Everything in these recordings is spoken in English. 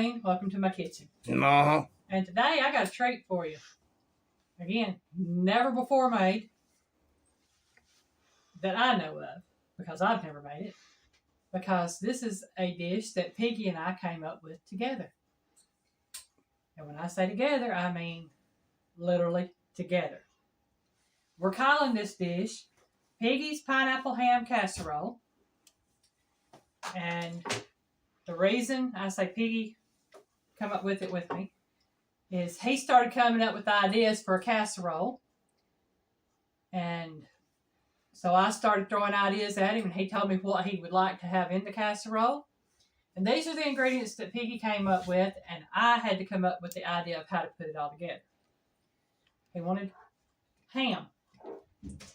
Alyne. Welcome to my kitchen. Uh-huh. And today I got a treat for you. Again, never before made that I know of, because I've never made it. Because this is a dish that Piggy and I came up with together. And when I say together, I mean literally together. We're calling this dish Piggy's Pineapple Ham Casserole. And the reason I say Piggy come up with it with me is he started coming up with ideas for a casserole. And so I started throwing ideas at him, and he told me what he would like to have in the casserole. And these are the ingredients that Piggy came up with, and I had to come up with the idea of how to put it all together. He wanted ham.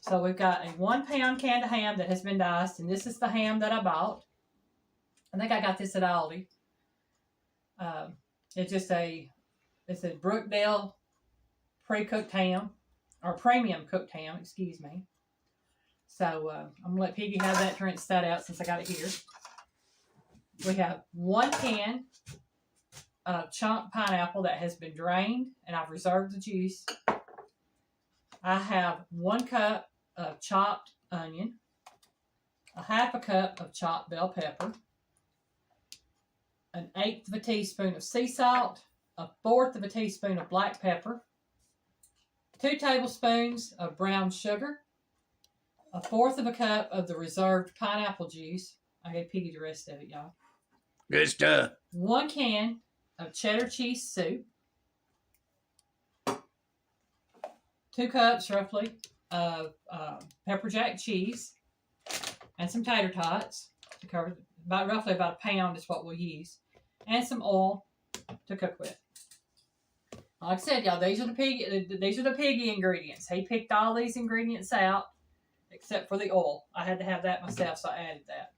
So we've got a 1 pound can of ham that has been diced, and this is the ham that I bought. I think I got this at Aldi. It's a Brookdale pre-cooked ham, or premium cooked ham, excuse me. So I'm going to let Piggy have that to rinse that out since I got it here. We have 1 can of chopped pineapple that has been drained, and I've reserved the juice. I have 1 cup of chopped onion, a 1/2 cup of chopped bell pepper, 1/8 teaspoon of sea salt, 1/4 teaspoon of black pepper, 2 tablespoons of brown sugar, 1/4 cup of the reserved pineapple juice. I gave Piggy the rest of it, y'all. Good stuff. 1 can of cheddar cheese soup, 2 cups roughly of pepper jack cheese, and some tater tots to cover. Roughly about 1 pound is what we'll use, and some oil to cook with. Like I said, y'all, these are the Piggy ingredients. He picked all these ingredients out except for the oil. I had to have that myself, so I added that.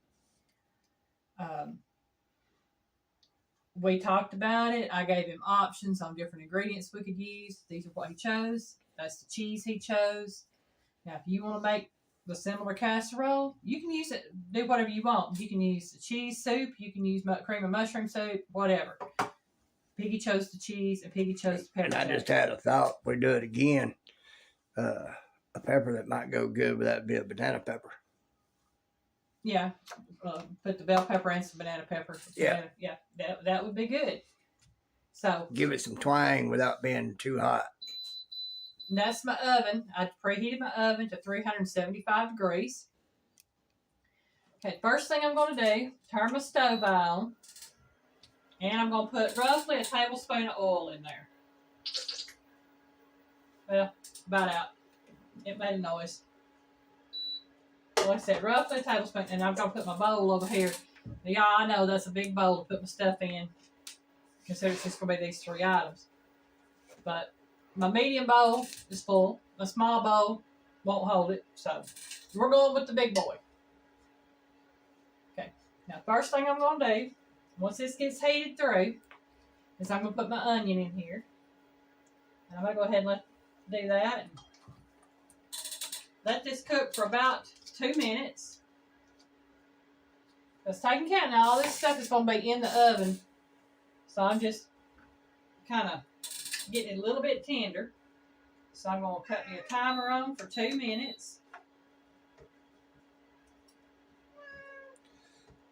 We talked about it. I gave him options on different ingredients we could use. These are what he chose. That's the cheese he chose. Now, if you want to make the similar casserole, you can use it. Do whatever you want. You can use the cheese soup. You can use cream of mushroom soup. Whatever. Piggy chose the cheese, and Piggy chose the pepper. And I just had a thought. We do it again. A pepper that might go good with that would be a banana pepper. Yeah, put the bell pepper and some banana pepper. Yeah. Yeah, that would be good. So give it some twang without being too hot. That's my oven. I preheated my oven to 375 degrees. Okay, first thing I'm going to do, turn my stove on, and I'm going to put roughly a tablespoon of oil in there. Well, about out. It made a noise. Like I said, roughly a tablespoon, and I'm going to put my bowl over here. Now, y'all, I know that's a big bowl to put my stuff in, considering it's just going to be these 3 items. But my medium bowl is full. My small bowl won't hold it, so we're going with the big boy. Okay, now first thing I'm going to do, once this gets heated through, is I'm going to put my onion in here. And I'm going to go ahead and do that. And let this cook for about 2 minutes. Because taking count now, all this stuff is going to be in the oven. So I'm just kind of getting it a little bit tender. So I'm going to cut me a timer on for 2 minutes.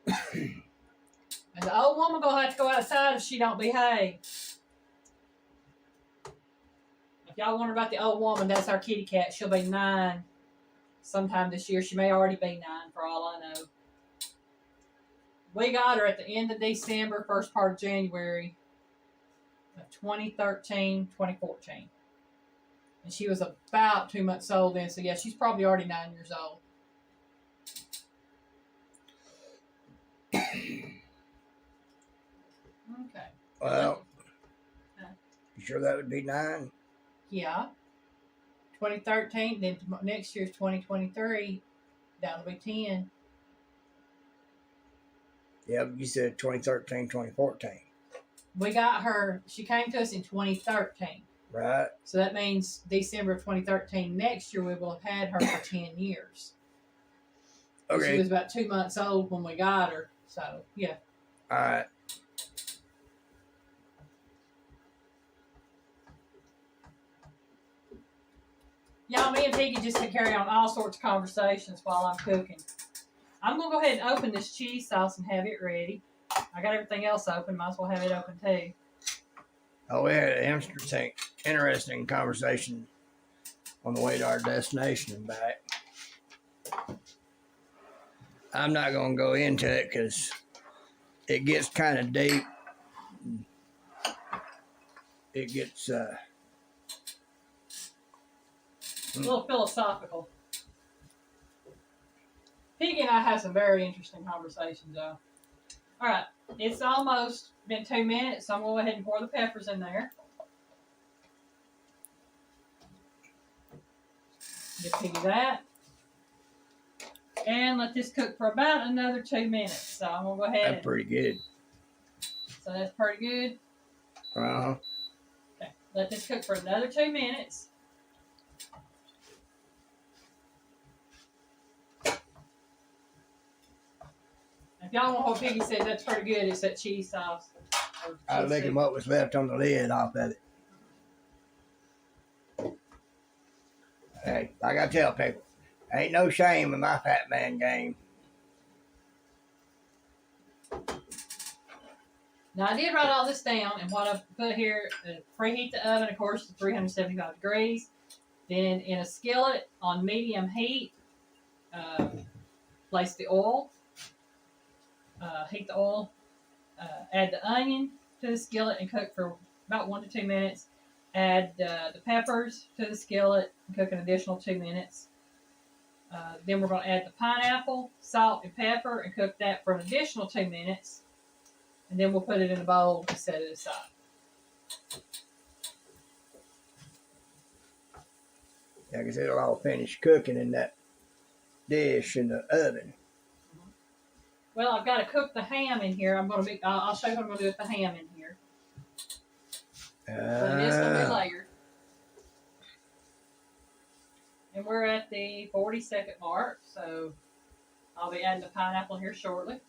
And the old woman going to have to go outside if she don't behave. If y'all wonder about the old woman, that's our kitty cat. She'll be 9 sometime this year. She may already be 9 for all I know. We got her at the end of December, first part of January of 2013, 2014. And she was about 2 months old then. So, yeah, she's probably already 9 years old. Okay. Well, you sure that would be 9? Yeah. 2013, then next year's 2023. That'll be 10. Yeah, you said 2013, 2014. We got her, she came to us in 2013. Right. So that means December of 2013. Next year we will have had her for 10 years. Okay. She was about 2 months old when we got her. So, yeah. All right. Y'all, me and Piggy just to carry on all sorts of conversations while I'm cooking. I'm going to go ahead and open this cheese sauce and have it ready. I got everything else open. Might as well have it open too. Oh, we had an interesting conversation on the way to our destination and back. I'm not going to go into it because it gets kind of deep. It gets a little philosophical. Piggy and I have some very interesting conversations, though. All right, it's almost been 2 minutes, so I'm going to go ahead and pour the peppers in there. Give Piggy that. And let this cook for about another 2 minutes. So I'm going to go ahead. That's pretty good. So that's pretty good. Uh-huh. Okay, let this cook for another 2 minutes. If y'all want what Piggy says, that's pretty good. It's that cheese sauce. I was looking what was left on the lid off of it. Hey, like I tell people, ain't no shame in my fat man game. Now, I did write all this down, and what I've put here, preheat the oven, of course, to 375 degrees. Then, in a skillet on medium heat, place the oil. Heat the oil. Add the onion to the skillet and cook for about 1 to 2 minutes. Add the peppers to the skillet and cook an additional 2 minutes. Then we're going to add the pineapple, salt, and pepper and cook that for an additional 2 minutes. And then we'll put it in a bowl and set it aside. Yeah, because it'll all finish cooking in that dish in the oven. Well, I've got to cook the ham in here. I'll show you what I'm going to do with the ham in here. But it is going to be layered. And we're at the 40-second mark, so I'll be adding the pineapple here shortly.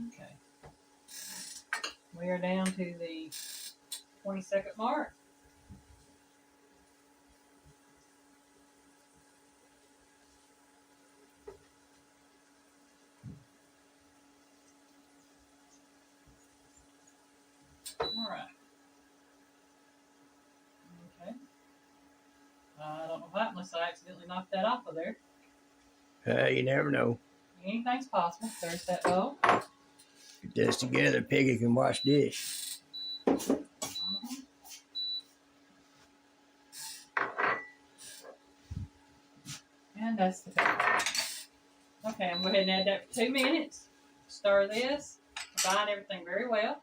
Okay. We are down to the 20-second mark. All right. Okay. I don't know what happened unless I accidentally knocked that off of there. You never know. Anything's possible. There's that bowl. Get this together, Piggy can wash dish. And that's the pepper. Okay, I'm going to go ahead and add that for 2 minutes. Stir this. Combine everything very well.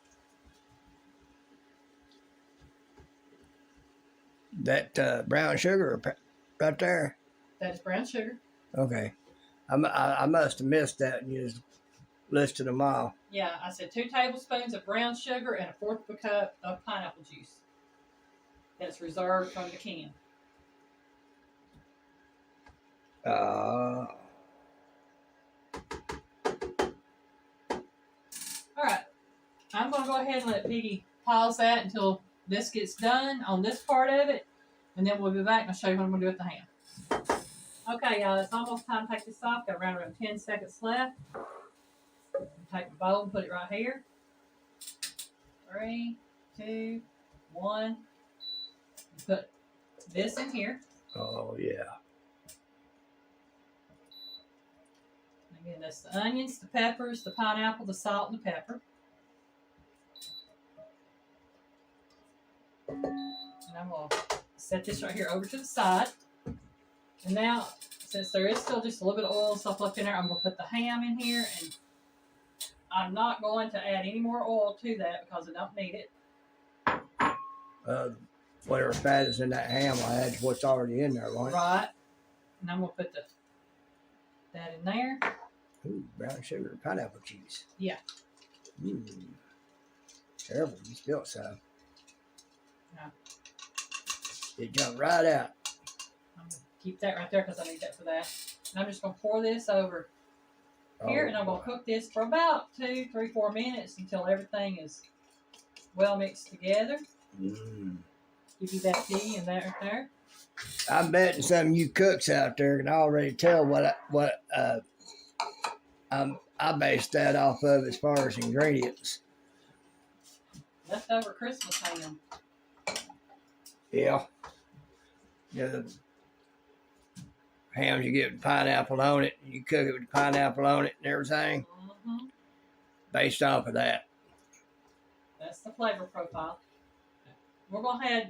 That brown sugar right there. That's brown sugar. Okay. I must have missed that and you just listed them all. Yeah, I said 2 tablespoons of brown sugar and 1/4 of a cup of pineapple juice. That's reserved from the can. All right. I'm going to go ahead and let Piggy pause that until this gets done on this part of it. And then we'll be back and I'll show you what I'm going to do with the ham. Okay, y'all, it's almost time to take this off. Got around 10 seconds left. Take the bowl and put it right here. 3, 2, 1. Put this in here. Oh, yeah. Again, that's the onions, the peppers, the pineapple, the salt, and the pepper. And I'm going to set this right here over to the side. And now, since there is still just a little bit of oil and stuff left in there, I'm going to put the ham in here. And I'm not going to add any more oil to that because I don't need it. Whatever fat is in that ham, I'll add what's already in there, right? Right. And I'm going to put that in there. Ooh, brown sugar and pineapple juice. Yeah. Careful, you spilled some. Yeah. It jumped right out. I'm going to keep that right there because I need that for that. And I'm just going to pour this over here, and I'm going to cook this for about 2, 3, 4 minutes until everything is well mixed together. Give you that tea and that right there. I'm betting some of you cooks out there can already tell what I based that off of as far as ingredients. Leftover Christmas ham. Yeah. The ham you get with pineapple on it, you cook it with pineapple on it and everything. Based off of that. That's the flavor profile. We're going to have,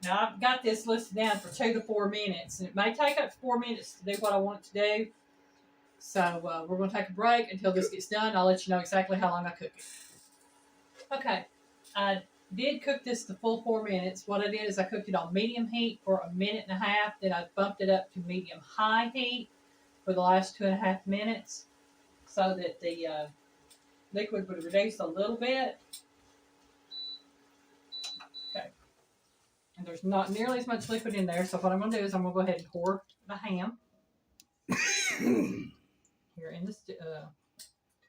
now I've got this listed down for 2 to 4 minutes. And it may take up to 4 minutes to do what I want it to do. So we're going to take a break until this gets done. I'll let you know exactly how long I cook it. Okay. I did cook this the full 4 minutes. What I did is I cooked it on medium heat for 1.5 minutes. Then I bumped it up to medium high heat for the last 2.5 minutes so that the liquid would reduce a little bit. Okay. And there's not nearly as much liquid in there. So what I'm going to do is I'm going to go ahead and pour the ham here in this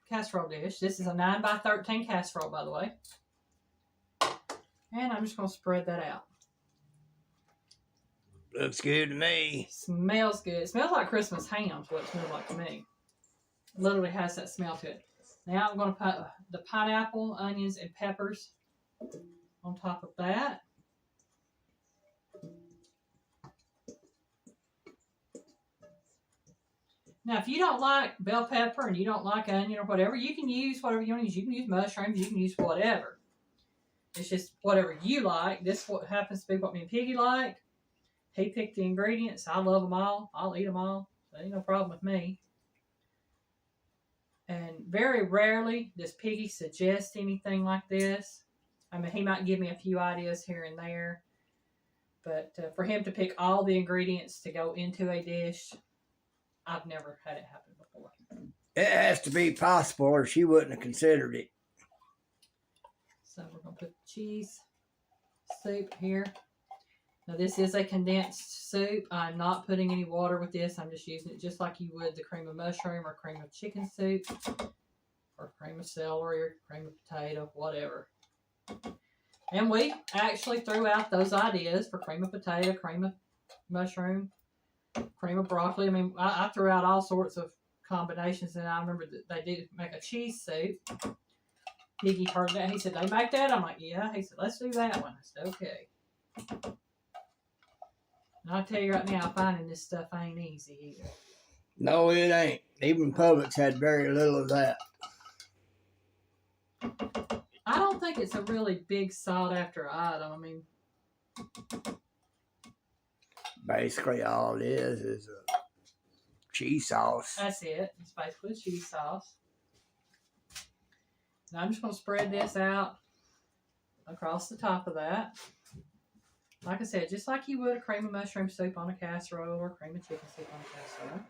casserole dish. This is a 9x13 casserole, by the way. And I'm just going to spread that out. Looks good to me. Smells good. It smells like Christmas ham is what it smells like to me. It literally has that smell to it. Now I'm going to put the pineapple, onions, and peppers on top of that. Now, if you don't like bell pepper and you don't like onion or whatever, you can use whatever you want to use. You can use mushrooms. You can use whatever. It's just whatever you like. This what happens to be what me and Piggy like. He picked the ingredients. I love them all. I'll eat them all. So ain't no problem with me. And very rarely does Piggy suggest anything like this. I mean, he might give me a few ideas here and there. But for him to pick all the ingredients to go into a dish, I've never had it happen before. It has to be possible or she wouldn't have considered it. So we're going to put cheese soup here. Now this is a condensed soup. I'm not putting any water with this. I'm just using it just like you would the cream of mushroom or cream of chicken soup or cream of celery or cream of potato, whatever. And we actually threw out those ideas for cream of potato, cream of mushroom, cream of broccoli. I mean, I threw out all sorts of combinations, and I remember that they did make a cheese soup. Piggy heard that. He said, they make that? I'm like, yeah. He said, let's do that one. I said, okay. And I'll tell you right now, finding this stuff ain't easy either. No, it ain't. Even Publix had very little of that. I don't think it's a really big sought after item. I mean, basically all it is a cheese sauce. That's it. It's basically cheese sauce. Now I'm just going to spread this out across the top of that. Like I said, just like you would a cream of mushroom soup on a casserole or cream of chicken soup on a casserole.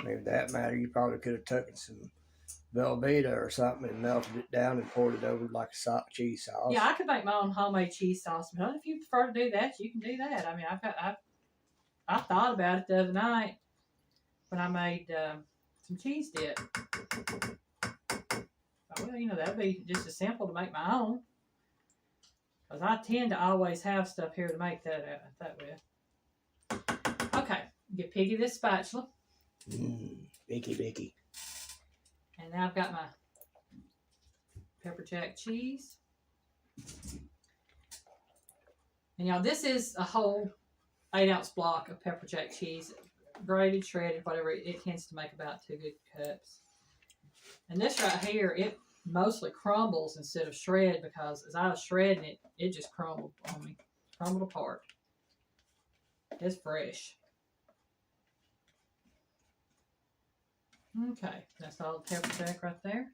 Maybe that matter, you probably could have taken some Velveeta or something and melted it down and poured it over like a cheese sauce. Yeah, I could make my own homemade cheese sauce, but if you prefer to do that, you can do that. I mean, I thought about it the other night when I made some cheese dip. Well, you know, that'd be just as simple to make my own. Because I tend to always have stuff here to make that with. Okay, give Piggy this spatula. Vicky. And now I've got my pepper jack cheese. And y'all, this is a whole 8-ounce block of pepper jack cheese. Grated, shredded, whatever. It tends to make about 2 good cups. And this right here, it mostly crumbles instead of shred because as I was shredding it, it just crumbled on me. Crumbled apart. It's fresh. Okay, that's all the pepper jack right there.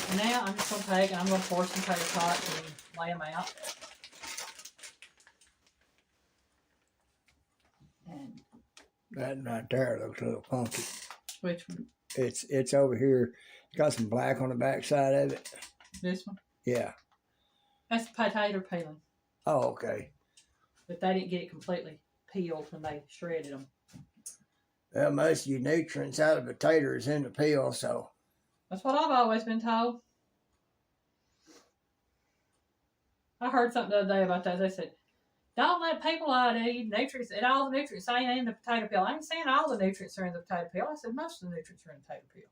And now I'm just going to take and I'm going to pour some tater tots and lay them out. And that right there looks a little funky. Which one? It's over here. It's got some black on the back side of it. This one? Yeah. That's potato peeling. Oh, okay. But they didn't get it completely peeled when they shredded them. Well, most of your nutrients out of a potato is in the peel, so. That's what I've always been told. I heard something the other day about that. They said, don't let people lie to you. Nutrients, and all the nutrients ain't in the potato peel. I ain't saying all the nutrients are in the potato peel. I said most of the nutrients are in the potato peel.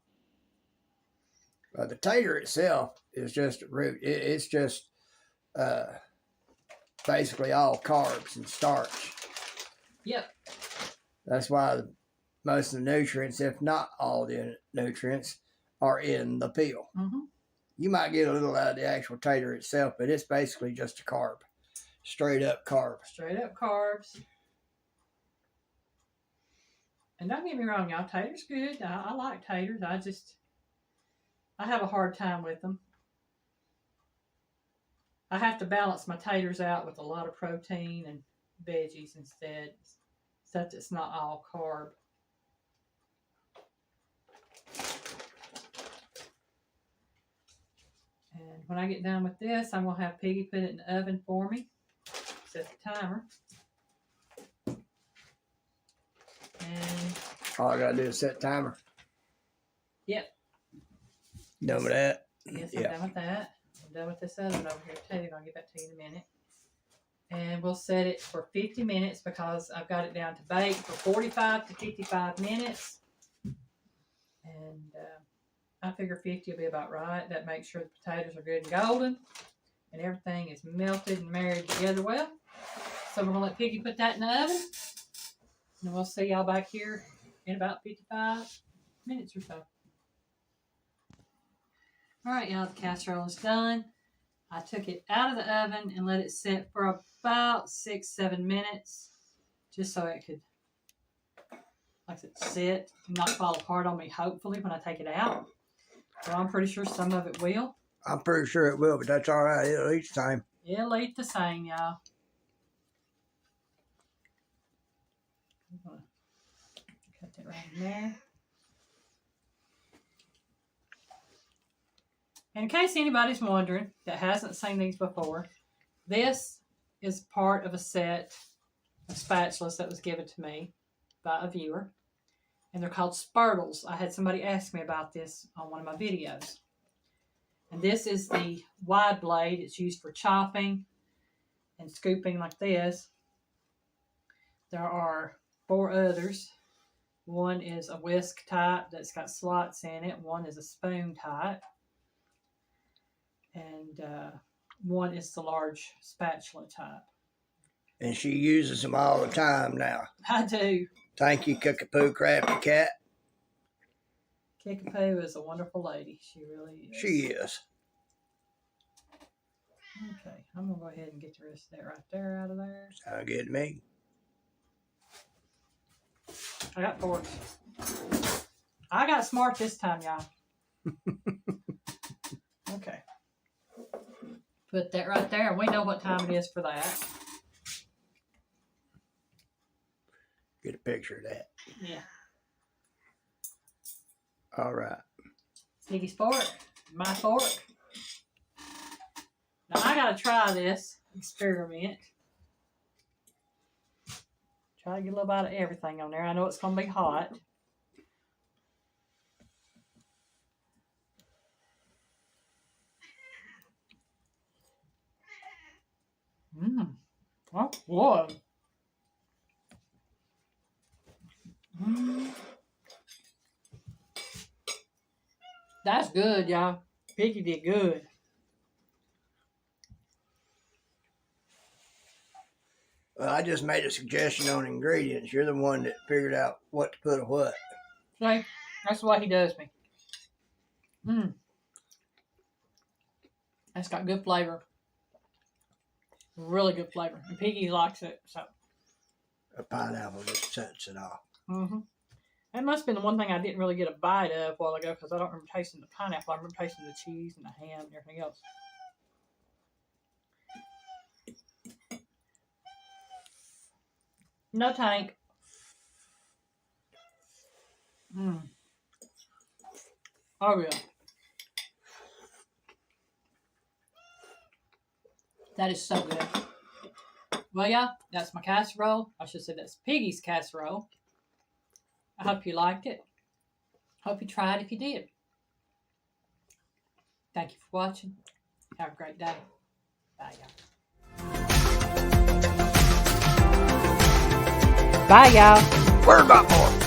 The tater itself is just a root. It's just basically all carbs and starch. Yep. That's why most of the nutrients, if not all the nutrients, are in the peel. Mm-hmm. You might get a little out of the actual tater itself, but it's basically just a carb. Straight up carb. Straight up carbs. And don't get me wrong, y'all. Taters good. I like taters. I have a hard time with them. I have to balance my taters out with a lot of protein and veggies instead. Stuff that's not all carb. And when I get done with this, I'm going to have Piggy put it in the oven for me. Set the timer. And all I gotta do is set timer. Yep. Done with that? Yes, I'm done with that. I'm done with this other one over here too. I'll get back to you in a minute. And we'll set it for 50 minutes because I've got it down to bake for 45 to 55 minutes. And I figure 50 will be about right. That makes sure the potatoes are good and golden. And everything is melted and married together well. So we're going to let Piggy put that in the oven. And we'll see y'all back here in about 55 minutes or so. All right, y'all, the casserole is done. I took it out of the oven and let it sit for about 6-7 minutes, just so it could, like I said, sit and not fall apart on me, hopefully, when I take it out. So I'm pretty sure some of it will. I'm pretty sure it will, but that's all right. It'll each time. It'll eat the same, y'all. I'm gonna cut that right in there. And in case anybody's wondering that hasn't seen these before, this is part of a set of spatulas that was given to me by a viewer. And they're called spurtles. I had somebody ask me about this on one of my videos. And this is the wide blade. It's used for chopping and scooping like this. There are 4 others. One is a whisk type that's got slots in it. One is a spoon type. And one is the large spatula type. And she uses them all the time now. I do. Thank you, Cookapoo Crafty Cat. Kickapoo is a wonderful lady. She really is. She is. Okay, I'm going to go ahead and get the rest of that right there out of there. Sound good to me. I got forks. I got smart this time, y'all. Okay. Put that right there. We know what time it is for that. Get a picture of that. Yeah. All right. Piggy's fork. My fork. Now I gotta try this experiment. Try to get a little bit of everything on there. I know it's gonna be hot. Oh, boy. That's good, y'all. Piggy did good. Well, I just made a suggestion on ingredients. You're the one that figured out what to put of what. See, that's what he does me. That's got good flavor. Really good flavor. And Piggy likes it, so. A pineapple just sets it off. That must have been the one thing I didn't really get a bite of a while ago because I don't remember tasting the pineapple. I remember tasting the cheese and the ham and everything else. No tank. Oh, yeah. That is so good. Well, yeah, that's my casserole. I should say that's Piggy's casserole. I hope you liked it. Hope you tried if you did. Thank you for watching. Have a great day. Bye, y'all. Bye, y'all. Where's my boy?